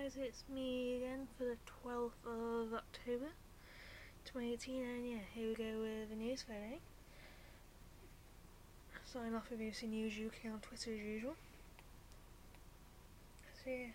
guys, it's me again for the 12th of October 2018, and yeah, here we go with the news for today. Starting off with BBC News UK on Twitter as usual. So yeah,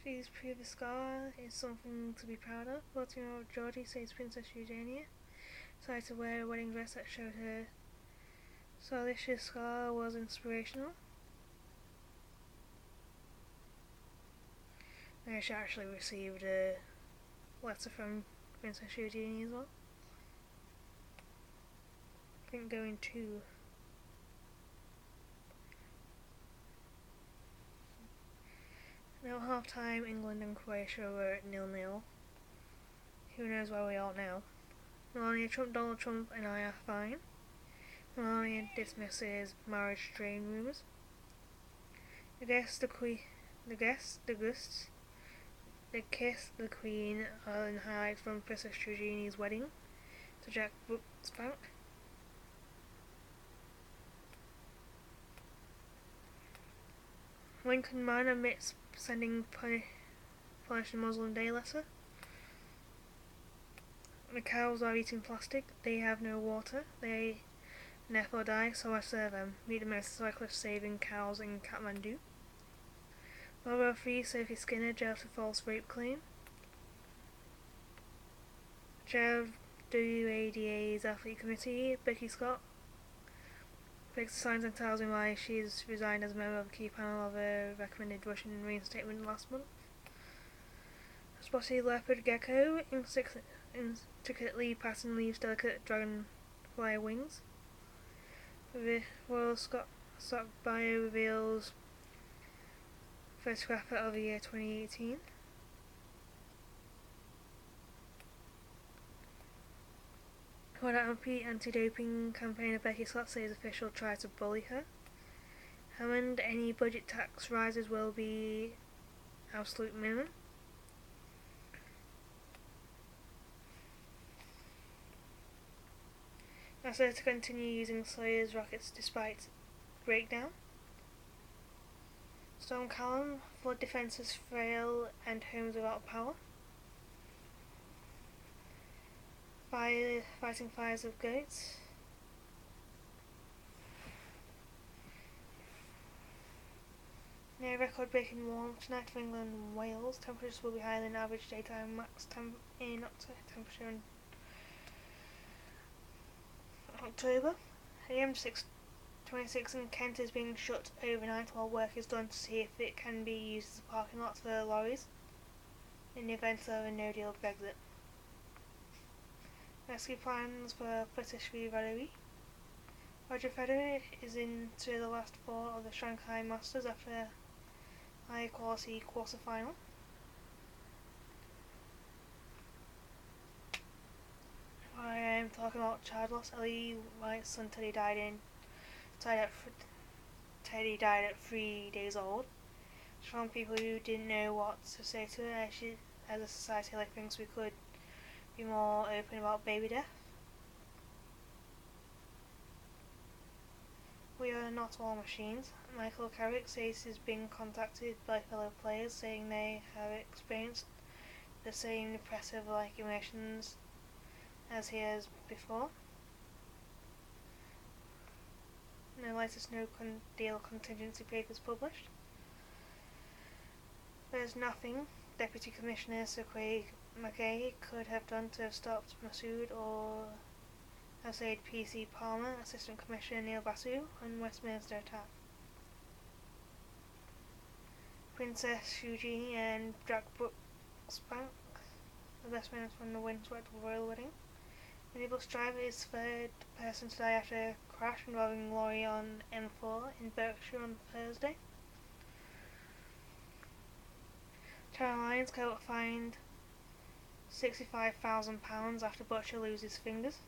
she's proved the scar is something to be proud of. 14-year-old Georgie says Princess Eugenia decided to wear a wedding dress that showed her salacious scar was inspirational. Now she actually received a letter from Princess Eugenie as well. I think going to. Now at half time, England and Croatia were at 0-0. Who knows where we are now? Melania Trump, Donald Trump and I are fine. Melania dismisses marriage strain rumours. The kiss the Queen and highlights from Princess Eugenie's wedding to Jack Brooksbank. Lincoln man admits sending punishing Muslim Day letter. The cows are eating plastic, they have no water, they therefore die, so I serve them. Meet the motorcyclist saving cows in Kathmandu. Mother free Sophie Skinner jailed for false rape claim. Chair of WADA's Athlete Committee, Becky Scott, breaks the signs and tells him why she's resigned as a member of a key panel of a recommended Russian reinstatement last month. A spotted leopard gecko intricately patterned leaves delicate dragonfly wings. The Royal Scott Bio reveals photographer of the year 2018. Anti-doping campaigner Becky Scott says official tried to bully her. Hammond, any budget tax rises will be absolute minimum. NASA to continue using Soyuz rockets despite breakdown. Storm Callum, flood defences frail and homes without power. Fighting fires of goats. Near record-breaking warm tonight for England and Wales. Temperatures will be higher than average daytime max temperature in October. The M626 in Kent is being shut overnight while work is done to see if it can be used as a parking lot for lorries in the event of a no-deal Brexit. Rescue plans for British v Valerie. Roger Federer is into the last four of the Shanghai Masters after a high-quality quarter-final. I am talking about child loss. Ellie White's son Teddy died at 3 days old. From people who didn't know what to say to her, as a society, I think we could be more open about baby death. We are not all machines. Michael Carrick says he's been contacted by fellow players saying they have experienced the same depressive-like emotions as he has before. No latest no-deal contingency papers published. There's nothing Deputy Commissioner Sir Craig Mackay could have done to have stopped Masood or as aid PC Palmer, Assistant Commissioner Neil Basu on Westminster attack. Princess Eugenie and Jack Brooksbank, the best man from the windswept royal wedding. Minibus driver is third person to die after a crash involving lorry on M4 in Berkshire on Thursday. Channel Lions court fined £65,000 after butcher loses fingers.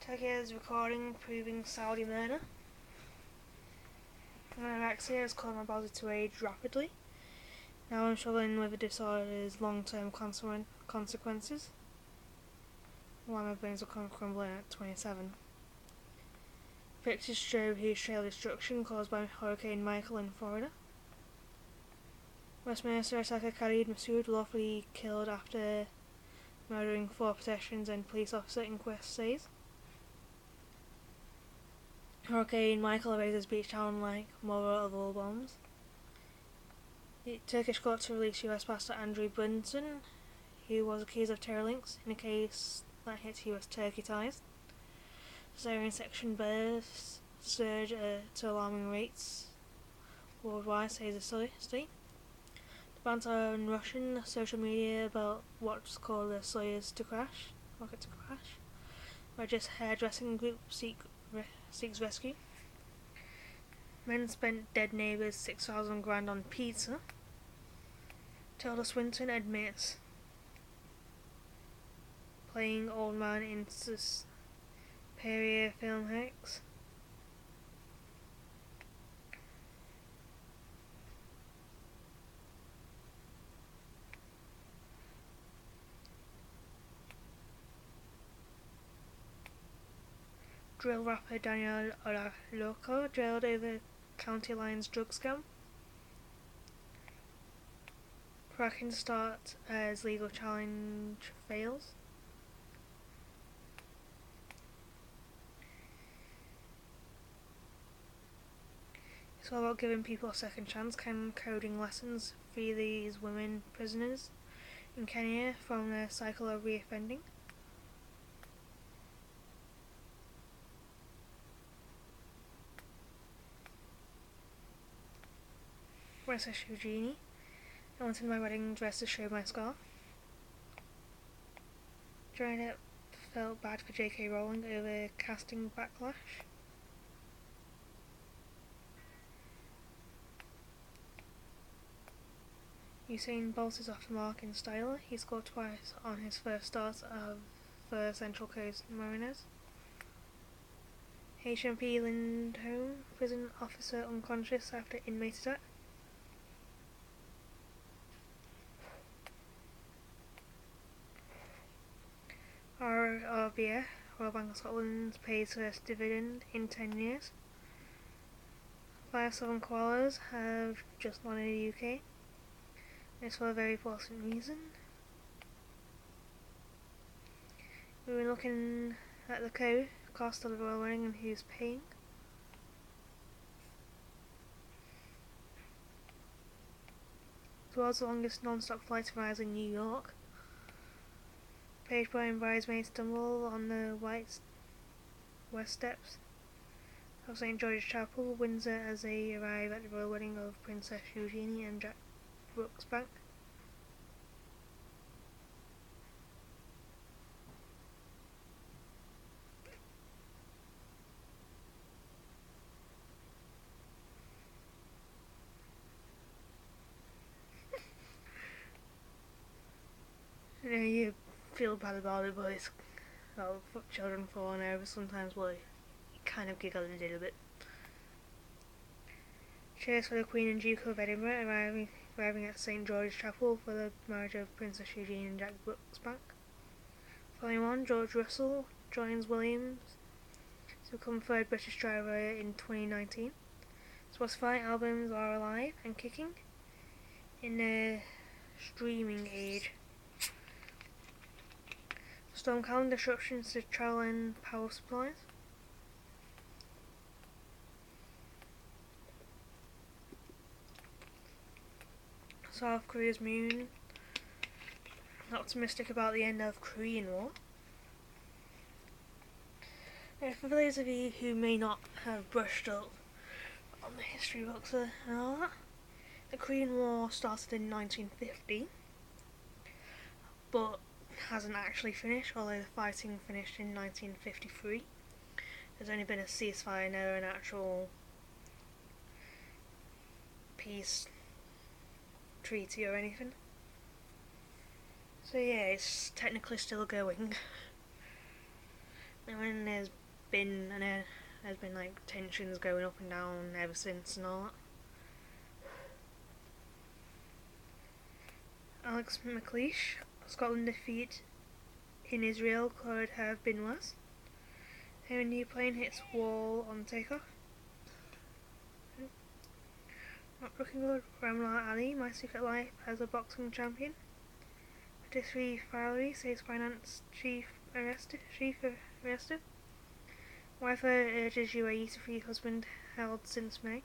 Turkey's recording proving Saudi murder. Anorexia has caused my body to age rapidly. Now I'm struggling with the disorder's long-term consequences. Why my bones will come crumbling at 27. Pictures show huge trail destruction caused by Hurricane Michael in Florida. Westminster attacker Khalid Masood lawfully killed after murdering 4 pedestrians and police officer, inquest says. Hurricane Michael raises beach town like mother of all bombs. The Turkish court to release US pastor Andrew Brunson, who was accused of terror links in a case that hit US Turkey ties. Cesarean section births surge to alarming rates worldwide, says the study. The banter on Russian social media about what's called the Soyuz rocket to crash, where just hairdressing group seeks rescue. Men spent dead neighbours $6,000 on pizza. Tilda Swinton admits playing old man in Suspiria film hacks. Drill rapper Daniel Loco jailed over County Lines drug scam. Fracking start as legal challenge fails. It's all about giving people a second chance. Can coding lessons free these women prisoners in Kenya from their cycle of reoffending? Princess Eugenie. I wanted my wedding dress to show my scar. Johnny Depp felt bad for J.K. Rowling over casting backlash. Usain Bolt is off the mark in style. He scored twice on his first start for Central Coast Mariners. HMP Lindholme, prison officer unconscious after inmate attack. RBA, Royal Bank of Scotland, pays first dividend in 10 years. 5 southern koalas have just landed in the UK. It's for a very important reason. We've been looking at the cost of the royal wedding and who's paying. The world's longest non-stop flight arrives in New York. Page boy and bridesmaids stumble on the West Steps of St. George's Chapel, Windsor, as they arrive at the royal wedding of Princess Eugenie and Jack Brooksbank. You know, you feel bad about it, but it's children falling over sometimes, but you kind of giggle a little bit. Cheers for the Queen and Duke of Edinburgh arriving at St. George's Chapel for the marriage of Princess Eugenie and Jack Brooksbank. Following on, George Russell joins Williams to become third British driver in 2019. Spotify albums are alive and kicking in the streaming age. Storm calendar disruptions to travel and power supplies. South Korea's moon. Optimistic about the end of Korean War. For those of you who may not have brushed up on the history books and all that, the Korean War started in 1950, but hasn't actually finished, although the fighting finished in 1953. There's only been a ceasefire, never an actual peace treaty or anything. So yeah, it's technically still going. And when there's been like tensions going up and down ever since and all that. Alex McLeish, Scotland defeat in Israel could have been worse. A new plane hits wall on takeoff. Looking good, Ramla Ali, My Secret Life as a Boxing Champion. Patisserie Fowlery, Sales Finance Chief arrested. Wife urges UAE to free husband held since May.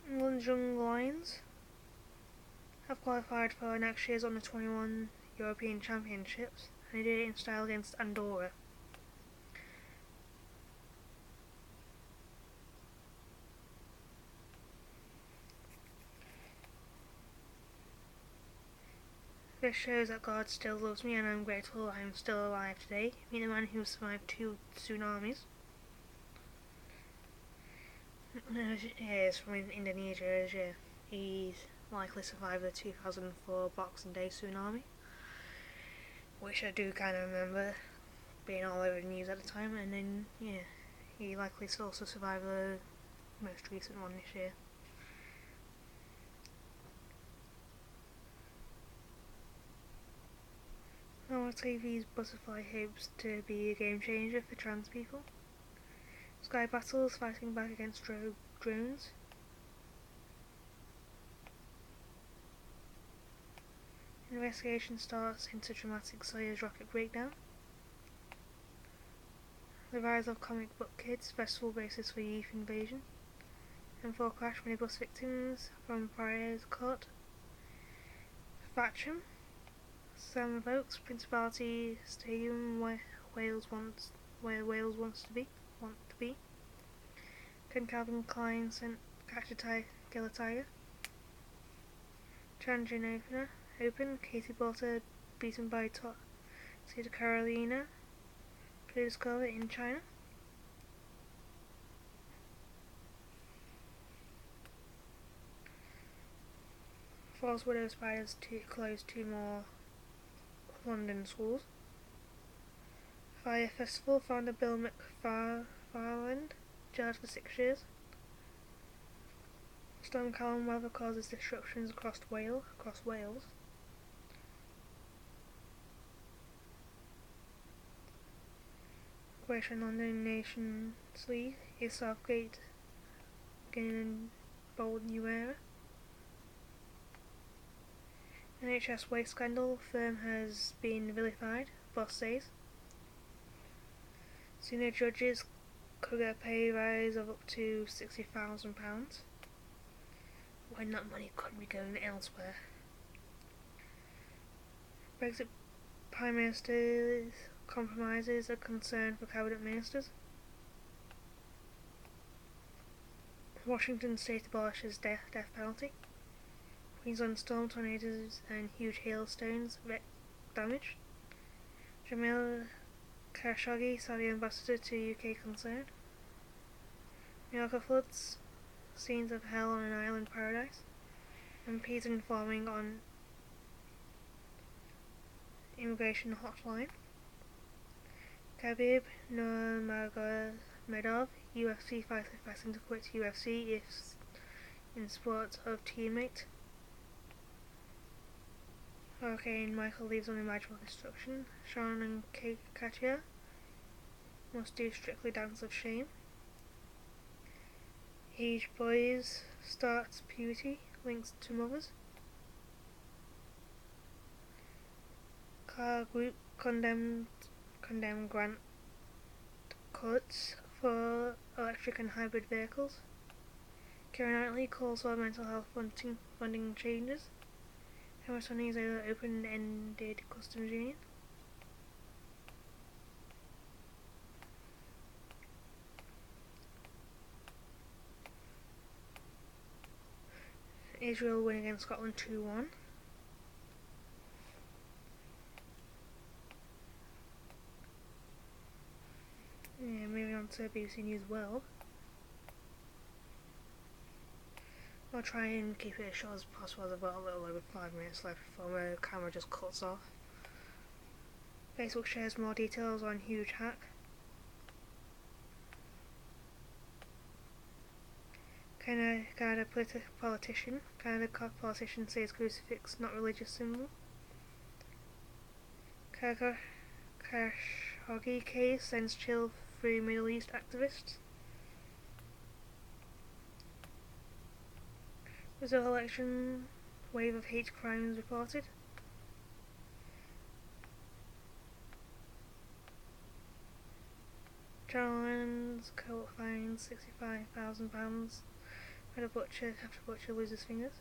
England's young Lions have qualified for next year's Under-21 European Championships, and they did it in style against Andorra. This shows that God still loves me, and I'm grateful I am still alive today. Meet the man who survived 2 tsunamis. He is from Indonesia. He's likely survived the 2004 Boxing Day tsunami, which I do kind of remember being all over the news at the time. And then, yeah, he likely also survived the most recent one this year. Now TV's Butterfly hopes to be a game changer for trans people. Sky Battles fighting back against rogue drones. Investigation starts into dramatic Soyuz rocket breakdown. The rise of comic book kids, festival basis for youth invasion. M4 crash minibus victims from Friars Court. Thatcham. Sam Vokes, Principality Stadium where Wales wants to be. Can Calvin Klein catch a kill a tiger? Tianjin Open, Katie Porter beaten by Sita Carolina Pliskova in China. False Widow Spiders to close 2 more London schools. Fire Festival founder Bill McFarland jailed for 6 years. Storm Calm weather causes disruptions across Wales. Greater London Nations League is Southgate gaining a bold new era. NHS waste scandal, firm has been vilified, boss says. Senior judges could get a pay rise of up to £60,000, when that money could be going elsewhere. Brexit Prime Minister's compromises a concern for cabinet ministers. Washington state abolishes death penalty. Queensland storm, tornadoes and huge hailstones damage. Jamil Khashoggi, Saudi ambassador to UK concerned. Mallorca floods, scenes of hell on an island paradise. MPs informing on immigration hotline. Khabib Nurmagomedov, UFC fighter threatened to quit UFC if in support of teammate. Hurricane Michael leaves unimaginable destruction. Sharon and Katia must do Strictly Dance of Shame. Age Boys starts puberty, links to mothers. Car Group condemned grant cuts for electric and hybrid vehicles. Keira Knightley calls for mental health funding changes. Emerson is an open-ended customs union. Israel win against Scotland 2-1. Yeah, moving on to BBC News World. I'll try and keep it as short as possible. I've got a little over 5 minutes left before my camera just cuts off. Facebook shares more details on huge hack. Canada politician says crucifix not religious symbol. Khashoggi Khashoggi case sends chill through Middle East activists. Brazil election, wave of hate crimes reported. Challenge court fined £65,000 after butcher loses fingers.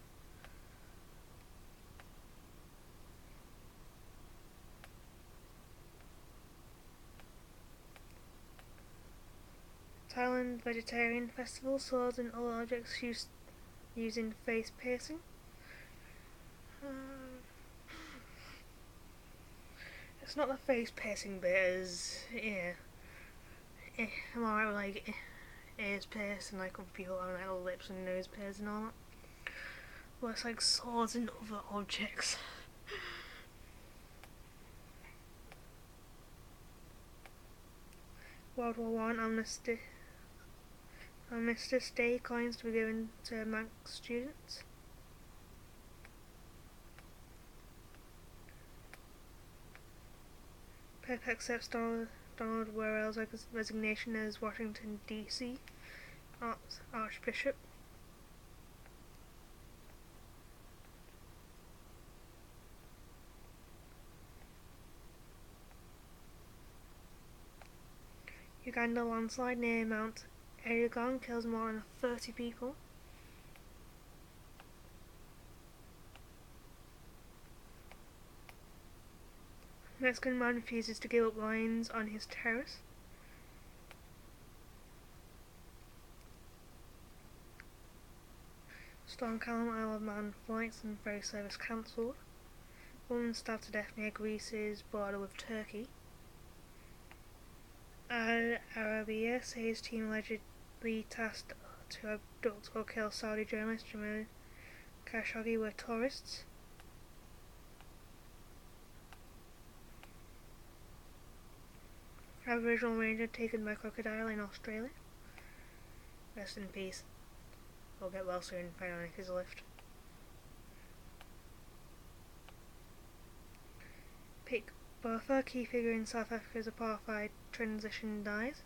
Thailand vegetarian festival, swords and all objects used using face piercing. It's not the face piercing bit as, yeah. I'm alright with like ears pierced and like other people having like little lips and nose pierced and all that. But it's like swords and other objects. World War One Armistice Day coins to be given to Manx students. Pep accepts Donald Worrell's resignation as Washington D.C. Archbishop. Uganda landslide near Mount Elgon kills more than 30 people. Mexican man refuses to give up lions on his terrace. Storm Callum Isle of Man flights and ferry service cancelled. Woman stabbed to death near Greece's border with Turkey. Al Arabiya says team allegedly tasked to abduct or kill Saudi journalist Jamal Khashoggi were tourists. Aboriginal ranger taken by crocodile in Australia. Rest in peace. We'll get well soon, finally, his lift. Pick Botha, key figure in South Africa's apartheid transition, dies.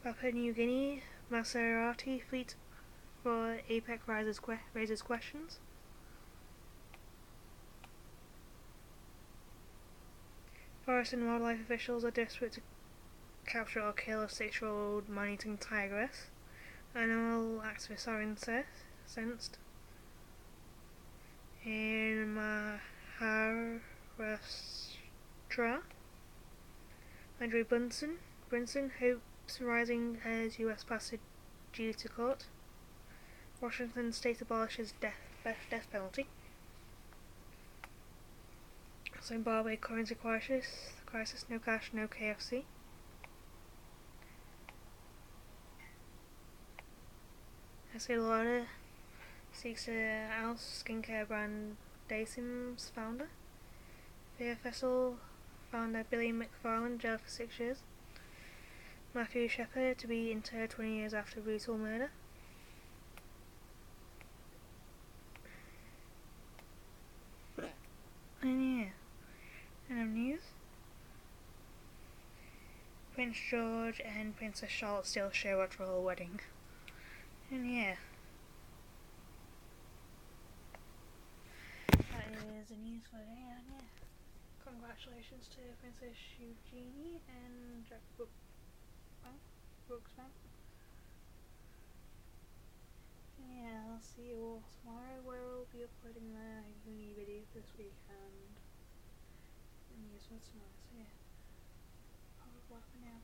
Papua New Guinea, Maserati fleet for APEC raises questions. Forest and wildlife officials are desperate to capture or kill a 6-year-old man-eating tigress. Animal activists are incensed. In Maharashtra, Andrew Brunson hopes rising as US passes due to court. Washington state abolishes death penalty. Zimbabwe currency crisis, no cash, no KFC. Estee Lauder seeks to oust skincare brand Daisim's founder. Fear Festival founder Billy McFarland jailed for 6 years. Matthew Shepard to be interred 20 years after brutal murder. And yeah. News. Prince George and Princess Charlotte still show at royal wedding. And yeah. That is the news for today, and yeah. Congratulations to Princess Eugenie and Jack Brooksbank. And yeah, I'll see you all tomorrow where I'll be uploading my uni video this week and news for tomorrow, so yeah. I'll go for now.